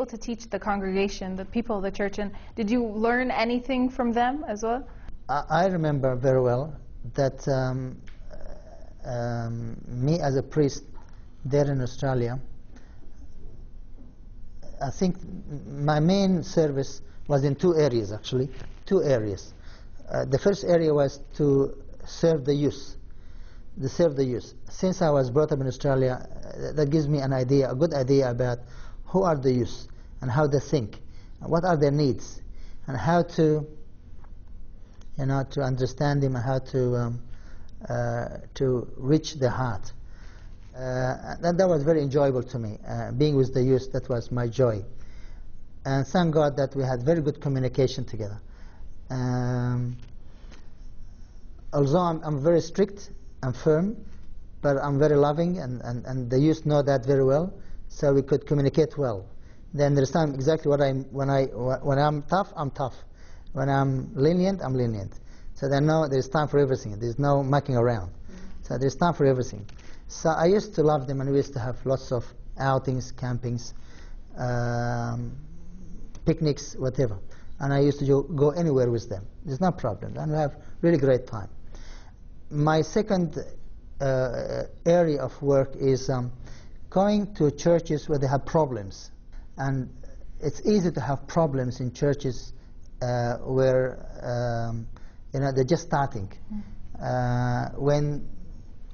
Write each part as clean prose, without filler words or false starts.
able to teach the congregation, the people of the church, and did you learn anything from them as well? I remember very well that me as a priest there in Australia, I think my main service was in two areas, actually, two areas. The first area was to serve the youth, Since I was brought up in Australia, that gives me an idea, a good idea about who are the youth and how they think, and what are their needs, and how to, to understand them and how to reach their heart. That was very enjoyable to me. Being with the youth, that was my joy. And thank God that we had very good communication together. Although I'm very strict and firm, but I'm very loving, and the youth know that very well, so we could communicate well. They understand exactly when I'm tough, I'm tough. When I'm lenient, I'm lenient. So they know there's time for everything. There's no mucking around. So there's time for everything. So I used to love them, and we used to have lots of outings, campings, picnics, whatever. And I used to go anywhere with them. There's no problem. And we have really great time. My second area of work is going to churches where they have problems. And it's easy to have problems in churches where they're just starting.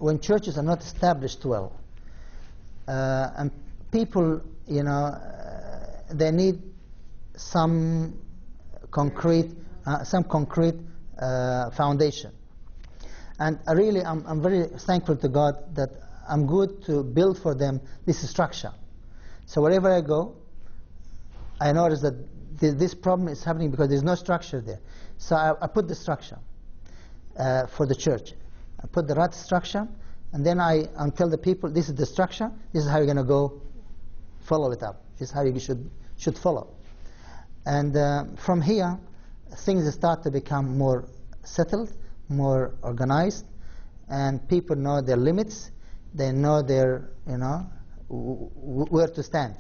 When churches are not established well, and people, they need some concrete foundation. And really, I'm very thankful to God that I'm good to build for them this structure. So wherever I go, I notice that this problem is happening because there's no structure there. So I put the structure for the church. I put the right structure, and then I tell the people, this is the structure, this is how you're going to go follow it up. This is how you should follow. And from here, things start to become more settled, more organized, and people know their limits. They know their, where to stand,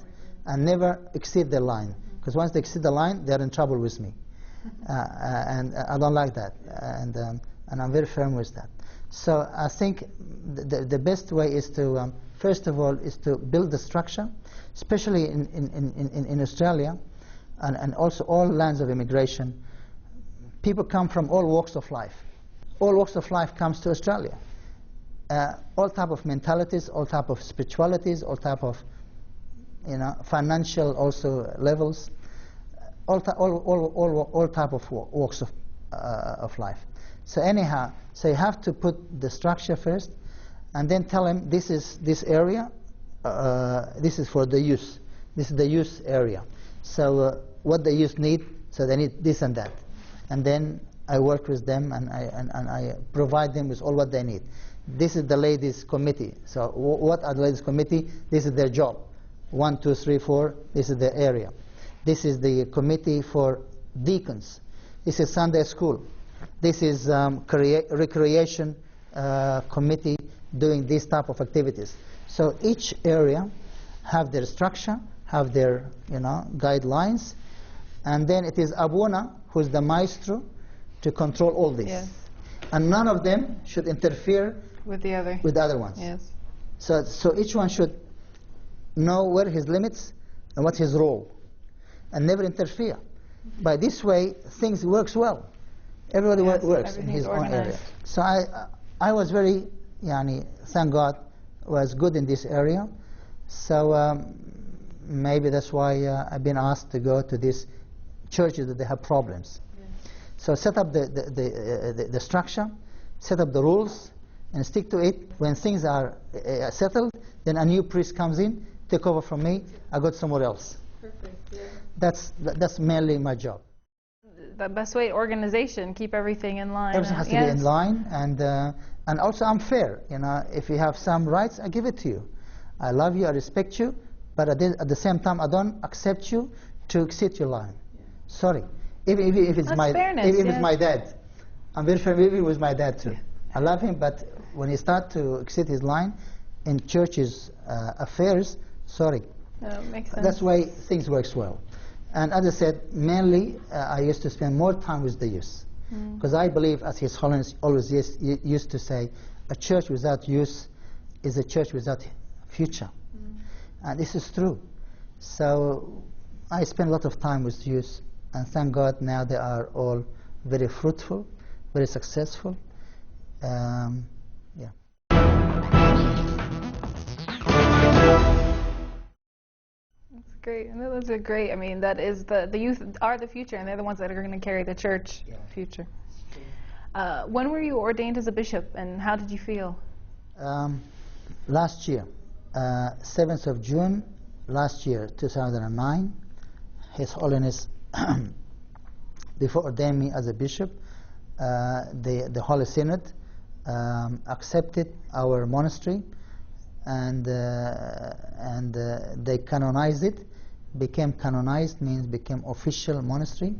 and never exceed the line. Because once they exceed the line, they're in trouble with me, and I don't like that. And I'm very firm with that. So I think the best way is to, first of all, is to build the structure, especially in Australia, and also all lands of immigration. People come from all walks of life. All walks of life comes to Australia. All type of mentalities, all type of spiritualities, all type of, financial also levels, all type of walks of life. So anyhow, so you have to put the structure first, and then tell them this area, this is for the youth. This is the youth area. So what the youth need, so they need this and that, and then I work with them, and I provide them with all what they need. This is the ladies' committee. So what are the ladies' committee? This is their job. 1, 2, 3, 4. This is the area. This is the committee for deacons. This is Sunday school. This is recreation committee doing this type of activities. So each area have their structure, have their guidelines, and then it is Abuna, who is the maestro, to control all this. Yes. And none of them should interfere with the other ones. Yes. So each one should know where his limits and what his role, and never interfere. By this way, things works well. Everybody works in his own area. So I was very, thank God, was good in this area. So maybe that's why I've been asked to go to these churches that they have problems. So set up the structure, set up the rules, and stick to it. When things are settled, then a new priest comes in, take over from me, I go somewhere else. Perfect. Yeah. That's mainly my job. The best way, organization, keep everything in line. Everything has to be in line, and also I'm fair. If you have some rights, I give it to you. I love you, I respect you, but at the same time, I don't accept you to exceed your line. Yeah. Sorry. Even if it's my dad, I'm very familiar with my dad too. Yeah. I love him, but when he starts to exceed his line in churches' affairs, sorry, Makes sense. That's why things works well. And as I said, mainly I used to spend more time with the youth. Because I believe, as His Holiness always used to say, a church without youth is a church without future. And this is true. So I spend a lot of time with youth, and thank God now they are all very fruitful, very successful. Yeah. That's great. No, those are great. I mean, that is the youth are the future, and they're the ones that are going to carry the church future. When were you ordained as a bishop, and how did you feel? Last year, 7th of June, last year, 2009, His Holiness, before ordaining me as a bishop, the Holy Synod accepted our monastery, and they canonized it. Became canonized means became official monastery.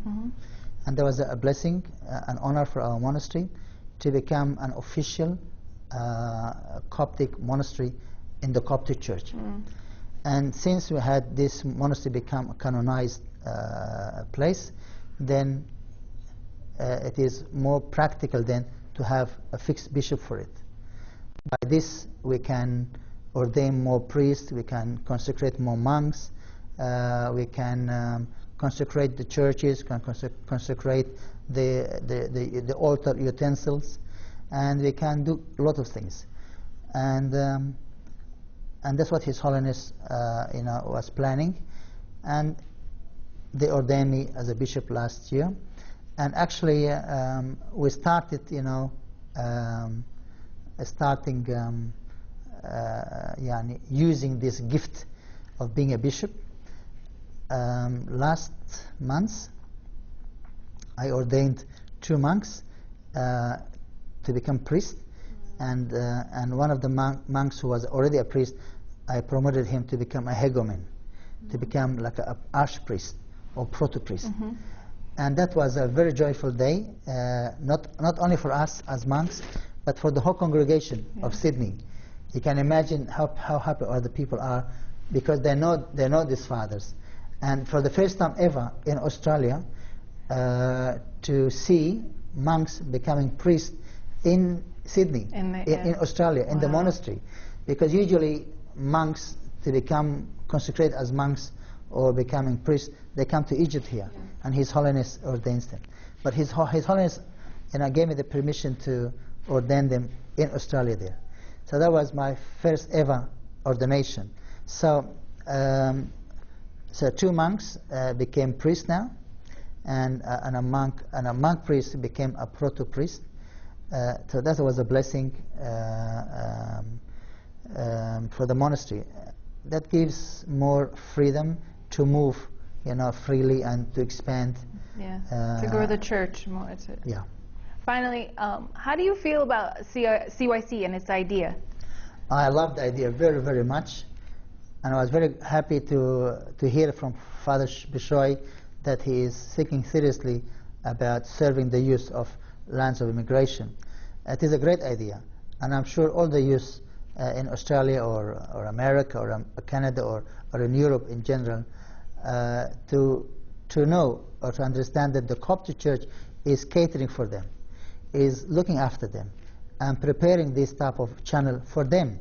And there was a blessing, an honor for our monastery to become an official Coptic monastery in the Coptic Church. And since we had this monastery become a canonized place, then it is more practical then to have a fixed bishop for it. By this we can ordain more priests, we can consecrate more monks, we can consecrate the churches, can consecrate the altar utensils, and we can do a lot of things. And that's what His Holiness was planning. And they ordained me as a bishop last year. And actually, we started, using this gift of being a bishop. Last month, I ordained 2 monks to become priests, and one of the monks who was already a priest, I promoted him to become a hegumen, to become like an archpriest or proto-priest. And that was a very joyful day, not only for us as monks, but for the whole congregation of Sydney. You can imagine how happy all the people are, because they know these fathers. And for the first time ever in Australia, to see monks becoming priests in Sydney, in Australia, in the monastery. Because usually monks, to become consecrated as monks or becoming priests, they come to Egypt here, and His Holiness ordains them. But His Holiness gave me the permission to ordain them in Australia there. So that was my first ever ordination. So 2 monks became priests now, and a monk priest became a proto-priest. So that was a blessing for the monastery. That gives more freedom to move, freely and to expand. To grow the church more. Yeah. Finally, how do you feel about CYC and its idea? I love the idea very, very much. And I was very happy to hear from Father Bishoy that he is thinking seriously about serving the youth of lands of immigration. It is a great idea, and I'm sure all the youth in Australia or America or Canada or in Europe in general to know or to understand that the Coptic Church is catering for them, is looking after them, and preparing this type of channel for them,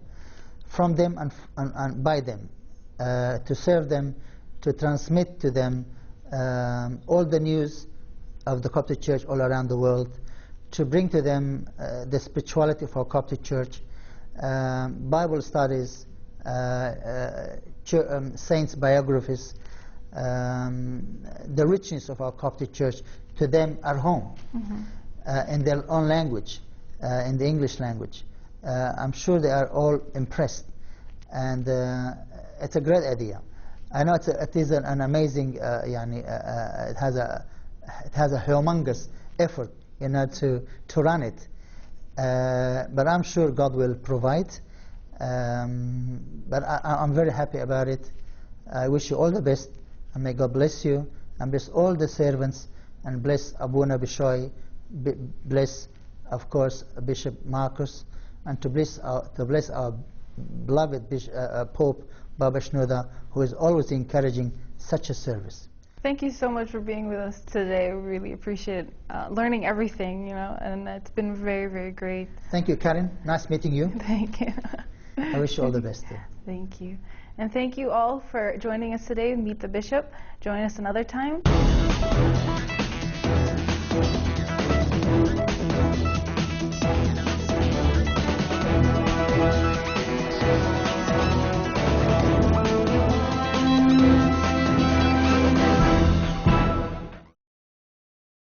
from them and by them, to serve them, to transmit to them all the news of the Coptic Church all around the world, to bring to them the spirituality of our Coptic Church, Bible studies, saints' biographies, the richness of our Coptic Church to them at home, in their own language, in the English language. I'm sure they are all impressed, and it's a great idea. I know it is an amazing, it has a humongous effort, to run it. But I'm sure God will provide. But I'm very happy about it. I wish you all the best, and may God bless you, and bless all the servants, and bless Abuna Bishoy, bless, of course, Bishop Marcus, and to bless our beloved Pope Baba Shnoda, who is always encouraging such a service. Thank you so much for being with us today. We really appreciate learning everything, and it's been very, very great. Thank you, Karen. Nice meeting you. Thank you. I wish you all the best. Thank you. And thank you all for joining us today. Meet the Bishop. Join us another time.